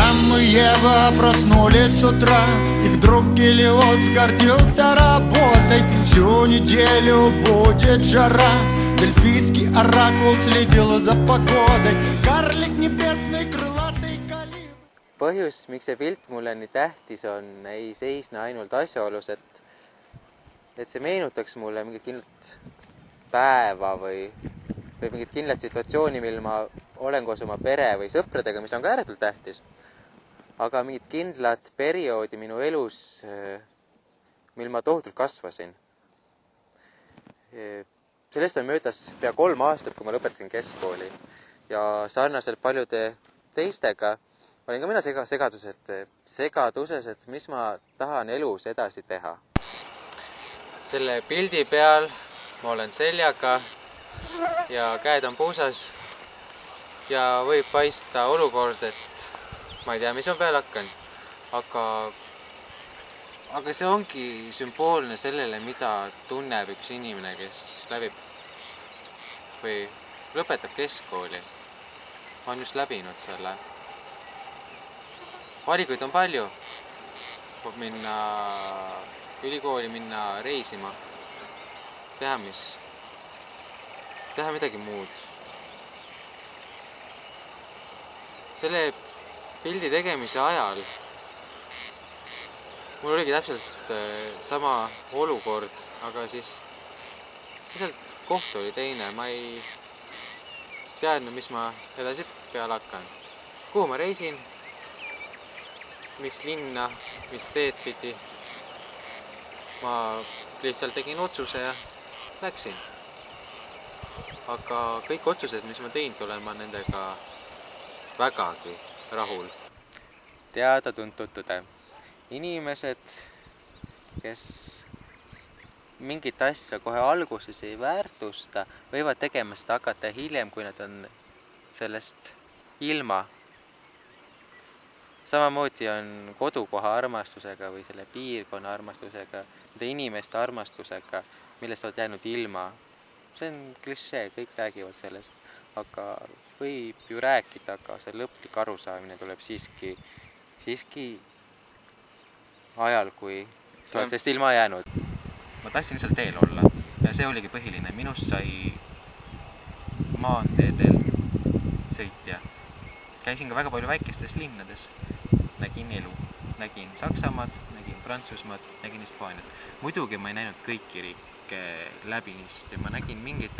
Адам и Ева проснулись с утра, и вдруг Гелиос гордился работой. Всю неделю будет жара, дельфийский оракул следил за погодой. Карлик небесный, крылатый калибр. Põhjus, miks see pilt mulle nii tähtis on, ei seisne ainult asjaolus, et see meenutaks mulle mingit kindlat päeva või mingit kindlat situatsiooni, mil ma olen koos oma pere või sõpradega, mis on ka ääretult tähtis. Aga mingit kindlat perioodi minu elus, mil ma tohutult kasvasin. Sellest on möödas pea 3 aastat, kui ma lõpetasin keskkooli. Ja sarnaselt paljude teistega olin ka mina segaduses, et mis ma tahan elus edasi teha. Selle pildi peal ma olen seljaga ja käed on puusas ja võib paista olukord, et ma ei tea, mis on peale hakanud, aga see ongi sümboolne sellele, mida tunneb üks inimene, kes läbib või lõpetab keskkooli. Ma on just läbinud selle. Valikuid on palju. Võib minna ülikooli, minna reisima, teha midagi muud. Selle pildi tegemise ajal mul oligi täpselt sama olukord, aga siis lihtsalt koht oli teine. Ma ei teadnud, mis ma edasi peale hakkan. Kuhu ma reisin, mis linna, mis teed pidi. Ma lihtsalt tegin otsuse ja läksin. Aga kõik otsused, mis ma teinud olen, ma nendega vägagi rahul. Teada-tuntud tõde. Inimesed, kes mingit asja kohe alguses ei väärtusta, võivad tegema seda hakata hiljem, kui nad on sellest ilma. Samamoodi on kodukoha armastusega või selle piirkonna armastusega, nende inimeste armastusega, millest oled jäänud ilma. See on klišee, kõik räägivad sellest, aga võib ju rääkida, aga see lõplik arusaamine tuleb siiski ajal, kui sa oled sellest ilma jäänud. Ma tahtsin lihtsalt teel olla ja see oligi põhiline. Minust sai maanteedel sõitja. Käisin ka väga palju väikestes linnades. Nägin elu. Nägin Saksamaad, nägin Prantsusmaad, nägin Hispaaniat. Muidugi ma ei näinud kõiki riike läbinisti. Ma nägin mingeid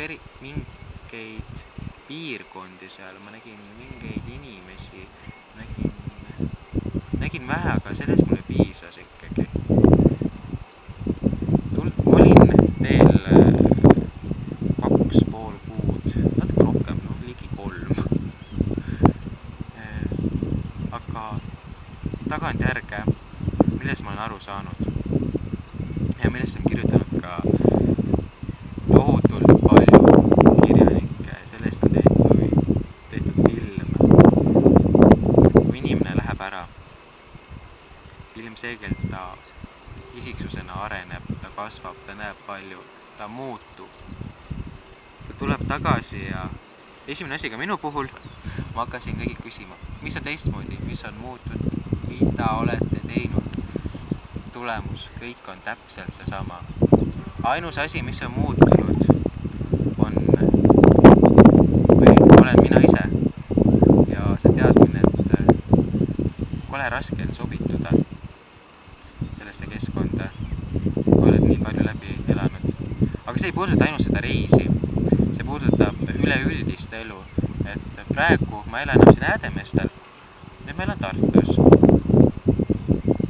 piirkondi seal. Ma nägin mingeid inimesi. Nägin vähe, aga sellest mulle piisas ikkagi. Ma olin teel 2,5 kuud, natuke rohkem, ligi 3. Aga tagantjärge, millest ma olen aru saanud ja millest on kirjutanud ka tohutult palju kirjanikke, sellest on tehtud film. Kui inimene läheb ära, ilmselgelt ta isiksusena areneb, ta kasvab, ta näeb palju, ta muutub. Ta tuleb tagasi ja esimene asi ka minu puhul, ma hakkasin kõigilt küsima, mis on teistmoodi, mis on muutunud, mida olete teinud. Tulemus, kõik on täpselt seesama. Ainus asi, mis on muutunud, olen mina ise. Ja see teadmine, et kole raske on sobituda sellesse keskkonda, kui oled nii palju läbi elanud. Aga see ei puuduta ainult seda reisi, see puudutab üleüldist elu. Et praegu ma elan enam siin Häädemeestel, nüüd ma elan Tartus.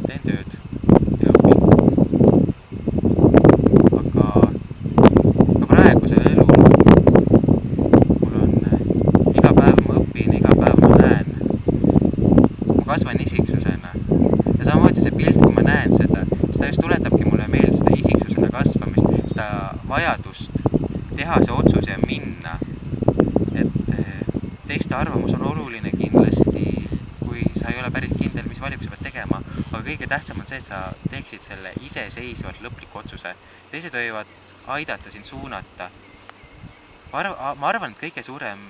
Teen tööd ja õpin. Aga praegusel elul mul on iga päev ma õpin, iga päev ma näen. Ma kasvan isiksusena. Ja samamoodi see pilt, kui ma näen seda, seda just tuletabki mulle meelde seda isiksusena kasvamist, seda vajadust teha see otsus ja minna. Et teiste arvamus on oluline kindlasti, kui sa ei ole päris kindel, mis valiku sa pead tegema, aga kõige tähtsam on see, et sa teeksid selle iseseisvalt lõpliku otsuse. Teised võivad aidata sind suunata. Ma arvan, et kõige suurem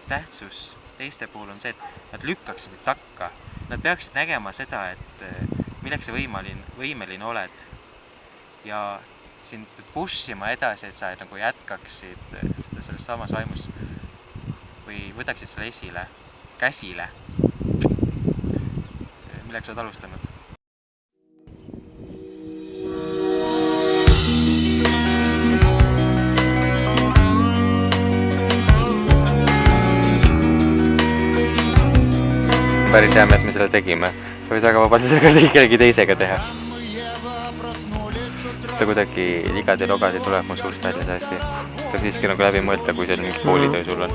tähtsus teiste puhul on see, et nad lükkaksid takka. nad peaksid nägema seda, et milleks sa võimeline oled ja sind pushima edasi, et sa nagu jätkaksid sellest samas vaimus või võtaksid selle käsile, milleks sa oled alustanud. Päris hea, et me seda tegime. Võid väga vabalt seda kellegi teisega teha. Ta kuidagi ligad ja logad ei tuleb mu suust välja see asi. Seda siiski nagu läbi mõelda, kui seal mingi koolitöö sul on.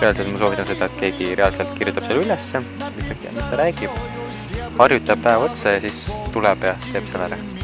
Reaalselt ma soovitan seda, et keegi reaalselt kirjutab selle ülesse, mis ta räägib, harjutab päev otsa ja siis tuleb ja teeb selle ära.